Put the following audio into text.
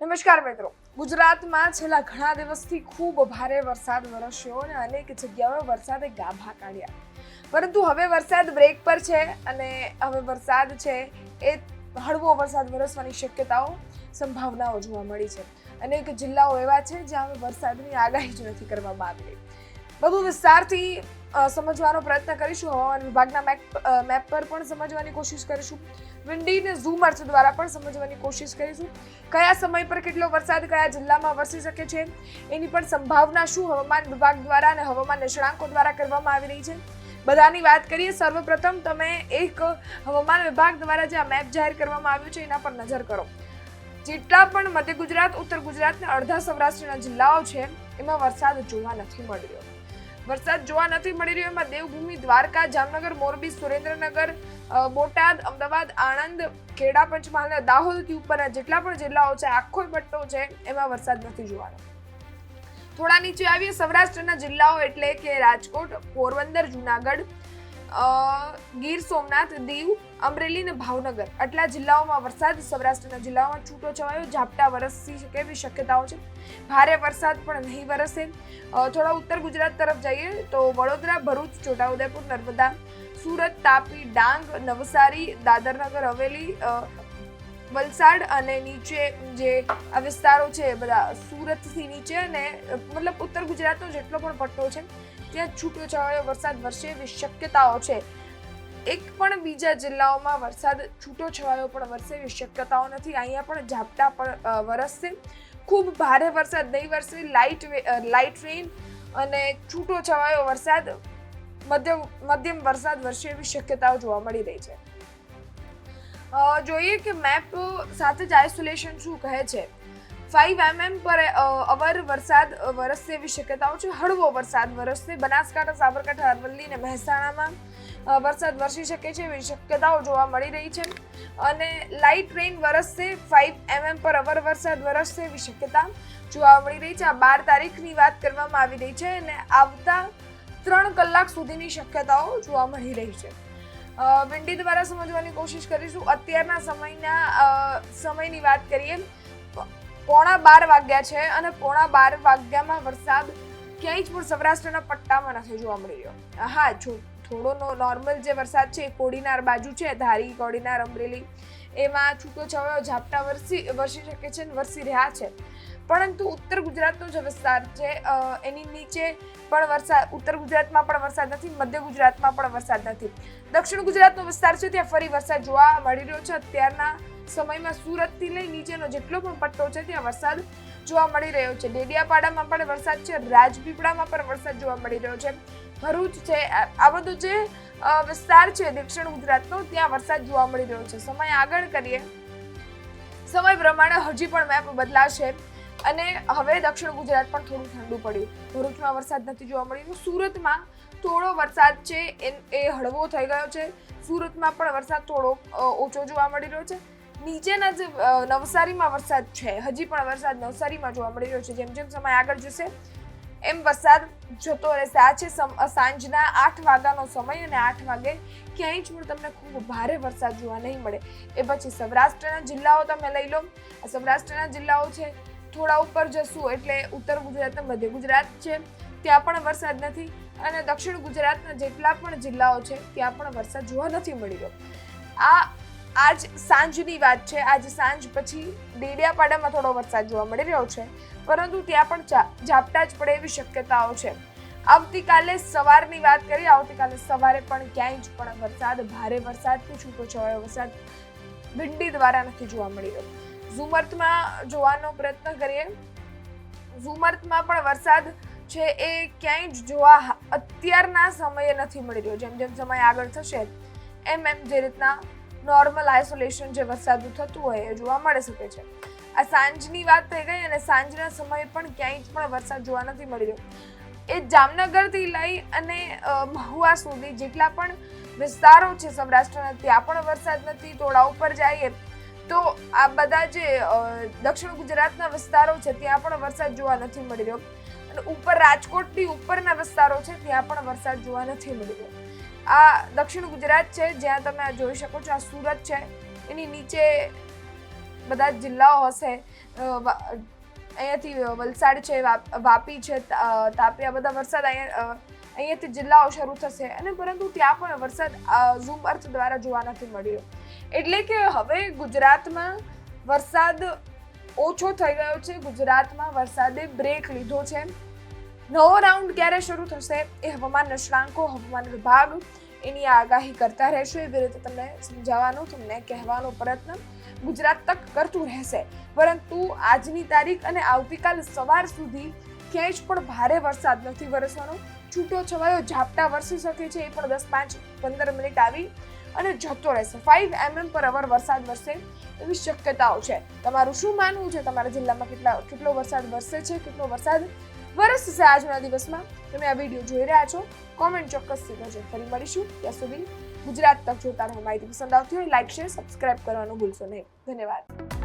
નમસ્કાર મિત્રો, ગુજરાતમાં છેલ્લા ઘણા દિવસથી ખૂબ ભારે વરસાદ વરસ્યો અને અનેક જગ્યાએ વરસાદે ગાભા કાઢ્યા. પરંતુ હવે વરસાદ બ્રેક પર છે અને હવે વરસાદ છે એ હળવો વરસાદ વરસવાની શક્યતાઓ સંભાવનાઓ જોવા મળી છે. અનેક જિલ્લાઓ એવા છે જ્યાં હવે વરસાદની આગાહી જ નથી કરવામાં આવી રહી. વધુ વિસ્તારથી સમજવાનો પ્રયત્ન કરીશું. હવામાન વિભાગના મેપ પર પણ સમજવાની કોશિશ કરીશું. વિન્ડી ને ઝૂમ અર્થ દ્વારા પણ સમજવાની કોશિશ કરીશું. કયા સમય પર કેટલો વરસાદ કયા જિલ્લામાં વરસી શકે છે એની પણ સંભાવના શું હવામાન વિભાગ દ્વારા અને હવામાન નિષ્ણાંતો દ્વારા કરવામાં આવી રહી છે, બધાની વાત કરીએ. સર્વપ્રથમ તમે એક હવામાન વિભાગ દ્વારા જે આ મેપ જાહેર કરવામાં આવ્યું છે એના પર નજર કરો. જેટલા પણ મધ્ય ગુજરાત, ઉત્તર ગુજરાત અને અડધા સૌરાષ્ટ્રના જિલ્લાઓ છે એમાં વરસાદ જોવા નથી મળી રહ્યો. વરસાદ જોવા નથી મળી રહ્યો એમાં દેવભૂમિ, દ્વારકા, જામનગર, મોરબી, સુરેન્દ્રનગર, બોટાદ, અમદાવાદ, આણંદ, ખેડા, પંચમહાલ અને દાહોદથી ઉપરના જેટલા પણ જિલ્લાઓ છે આખો પટ્ટો છે એમાં વરસાદ નથી જોવાનો. થોડા નીચે આવીએ સૌરાષ્ટ્રના જિલ્લાઓ એટલે કે રાજકોટ, પોરબંદર, જુનાગઢ, ગીર સોમનાથ, દીવ, અમરેલી અને ભાવનગર આટલા જિલ્લાઓમાં વરસાદ. સૌરાષ્ટ્રના જિલ્લાઓમાં છૂટો છવાયો ઝાપટા વરસી શકે એવી શક્યતાઓ છે. ભારે વરસાદ પણ નહીં વરસે. થોડા ઉત્તર ગુજરાત તરફ જઈએ તો વડોદરા, ભરૂચ, છોટાઉદેપુર, નર્મદા, સુરત, તાપી, ડાંગ, નવસારી, દાદરનગર હવેલી, વલસાડ અને નીચે જે આ વિસ્તારો છે બધા સુરતથી નીચે અને મતલબ ઉત્તર ગુજરાતનો જેટલો પણ પટ્ટો છે ત્યાં છૂટો છવાયો વરસાદ વરસે એવી શક્યતાઓ છે. એક પણ બીજા જિલ્લાઓમાં વરસાદ છૂટો છવાયો પણ વરસે એવી શક્યતાઓ નથી. અહીંયા પણ ઝાપટા પણ વરસશે. ખૂબ ભારે વરસાદ નહીં વરસે. લાઇટ રેન અને છૂટો છવાયો વરસાદ, મધ્યમ વરસાદ વરસે એવી શક્યતાઓ જોવા મળી રહી છે. જોઈએ કે મેપ સાથે જ આઇસોલેશન શું કહે છે. 5 mm પર અવર વરસાદ વરસશે એવી શક્યતાઓ છે. હળવો વરસાદ વરસશે. બનાસકાંઠા, સાબરકાંઠા, અરવલ્લી અને મહેસાણામાં વરસાદ વરસી શકે છે એવી શક્યતાઓ જોવા મળી રહી છે. અને લાઇટ રેન વરસશે. 5 mm પર અવર વરસાદ વરસશે એવી શક્યતા જોવા મળી રહી છે. આ 12 તારીખની વાત કરવામાં આવી રહી છે અને આવતા 3 કલાક સુધીની શક્યતાઓ જોવા મળી રહી છે. વિન્ડી દ્વારા સમજવાની કોશિશ કરીશું. અત્યારના સમયની વાત કરીએ. 11:15 વાગ્યા છે અને 11:15 વાગ્યામાં વરસાદ ક્યાંય જ પણ સૌરાષ્ટ્રના પટ્ટામાં નથી જોવા મળી રહ્યો. હા, થોડો નોર્મલ જે વરસાદ છે કોડીનાર બાજુ છે, ધારી, કોડીનાર, અમરેલી એમાં છૂટો છવાયો ઝાપટા વરસી શકે છે, વરસી રહ્યા છે. પરંતુ ઉત્તર ગુજરાતનો જે વિસ્તાર છે એની નીચે પણ વરસાદ, ઉત્તર ગુજરાતમાં પણ વરસાદ નથી, મધ્ય ગુજરાતમાં પણ વરસાદ નથી. દક્ષિણ ગુજરાતનો વિસ્તાર છે ત્યાં ફરી વરસાદ જોવા મળી રહ્યો છે. અત્યારના સમયમાં સુરતથી લઈ નીચેનો જેટલો પણ પટ્ટો છે ત્યાં વરસાદ જોવા મળી રહ્યો છે. ડેડિયાપાડામાં પણ વરસાદ છે. રાજપીપળામાં પણ વરસાદ જોવા મળી રહ્યો છે. ભરૂચ છે, આ બધો જે વિસ્તાર છે દક્ષિણ ગુજરાતનો ત્યાં વરસાદ જોવા મળી રહ્યો છે. સમય આગળ કરીએ. સમય પ્રમાણે હજી પણ મેપ બદલાશે અને હવે દક્ષિણ ગુજરાત પણ થોડું ઠંડુ પડ્યું. ભરૂચમાં વરસાદ નથી જોવા મળી રહ્યો. સુરતમાં થોડો વરસાદ છે એ હળવો થઈ ગયો છે. સુરતમાં પણ વરસાદ થોડો ઓછો જોવા મળી રહ્યો છે. નીચેના જે નવસારીમાં વરસાદ છે, હજી પણ વરસાદ નવસારીમાં જોવા મળી રહ્યો છે. જેમ જેમ સમય આગળ જશે એમ વરસાદ જતો રહેશે. આ છે સાંજના 8 વાગ્યાનો સમય અને 8 વાગે ક્યાંય જ પણ તમને ખૂબ ભારે વરસાદ જોવા નહીં મળે. એ પછી સૌરાષ્ટ્રના જિલ્લાઓ તમે લઈ લો. આ સૌરાષ્ટ્રના જિલ્લાઓ છે. થોડા ઉપર જશું એટલે ઉત્તર ગુજરાત અને મધ્ય ગુજરાત છે ત્યાં પણ વરસાદ નથી અને દક્ષિણ ગુજરાતના જેટલા પણ જિલ્લાઓ છે ત્યાં પણ વરસાદ જોવા નથી મળી રહ્યો. આજ સાંજની વાત છે. આજે સાંજ પછી ડેડિયાપાડામાં થોડો વરસાદ જોવા મળી રહ્યો છે પરંતુ ત્યાં પણ ઝાપટા જ પડે એવી શક્યતાઓ છે. આવતીકાલે સવારની વાત કરીએ. આવતીકાલે સવારે પણ ક્યાંય જ પણ વરસાદ, ભારે વરસાદ કે છૂટો છવાયો વરસાદ વિન્ડી દ્વારા નથી જોવા મળી રહ્યો. ઝુમર્થમાં જોવાનો પ્રયત્ન કરીએ. ઝુમર્થમાં પણ વરસાદ છે એ ક્યાંય જ જોવા અત્યારના સમયે નથી મળી રહ્યો. જેમ જેમ સમય આગળ થશે એમ જે રીતના નોર્મલ આઇસોલેશન જે વરસાદ થતું હોય એ જોવા મળી શકે છે. આ સાંજની વાત થઈ ગઈ અને સાંજના સમયે પણ ક્યાંય જ પણ વરસાદ જોવા નથી મળી રહ્યો. એ જામનગરથી લઈ અને મહુવા સુધી જેટલા પણ વિસ્તારો છે સૌરાષ્ટ્રના ત્યાં પણ વરસાદ નથી. થોડા ઉપર જઈએ તો આ બધા જે દક્ષિણ ગુજરાતના વિસ્તારો છે ત્યાં પણ વરસાદ જોવા નથી મળી રહ્યો અને ઉપર રાજકોટથી ઉપરના વિસ્તારો છે ત્યાં પણ વરસાદ જોવા નથી મળી રહ્યો. આ દક્ષિણ ગુજરાત છે જ્યાં તમે જોઈ શકો છો. આ સુરત છે, એની નીચે બધા જ જિલ્લાઓ હશે, અહીંયાથી વલસાડ છે, વાપી છે, તાપી, આ બધા વરસાદ અહીંયાથી જિલ્લાઓ શરૂ થશે, અને પરંતુ ત્યાં પણ વરસાદ ઝૂમ અર્થ દ્વારા જોવા નથી મળ્યો. એટલે કે હવે ગુજરાતમાં વરસાદ ઓછો થઈ ગયો છે, ગુજરાતમાં વરસાદે બ્રેક લીધો છે. નવો રાઉન્ડ ક્યારે શરૂ થશે એ હવામાન નિષ્ણાંતો, હવામાન વિભાગ એની આગાહી કરતા રહેશે. એવી રીતે તમને સમજાવવાનો, તમને કહેવાનો પ્રયત્ન ગુજરાત તક કરતું રહેશે. પરંતુ આજની તારીખ અને આવતીકાલ સવાર સુધી ક્યાંય જ પણ ભારે વરસાદ નથી વરસવાનો. છૂટો છવાયો ઝાપટા વરસી શકે છે, એ પણ 10, 5, 15 મિનિટ આવી અને જતો રહેશે. 5 mm પર અવર વરસાદ વરસે એવી શક્યતાઓ છે. તમારું શું માનવું છે? તમારા જિલ્લામાં કેટલો વરસાદ વરસે છે, કેટલો વરસાદ વરસશે આજના દિવસમાં? તમે આ વિડીયો જોઈ રહ્યા છો, કોમેન્ટ ચોક્કસથી કરજો. ફરી મળીશું, ત્યાં સુધી ગુજરાત તક જોતા રહો. માહિતી પસંદ આવતી હોય લાઈક, શેર, સબસ્ક્રાઇબ કરવાનું ભૂલશો નહીં. ધન્યવાદ.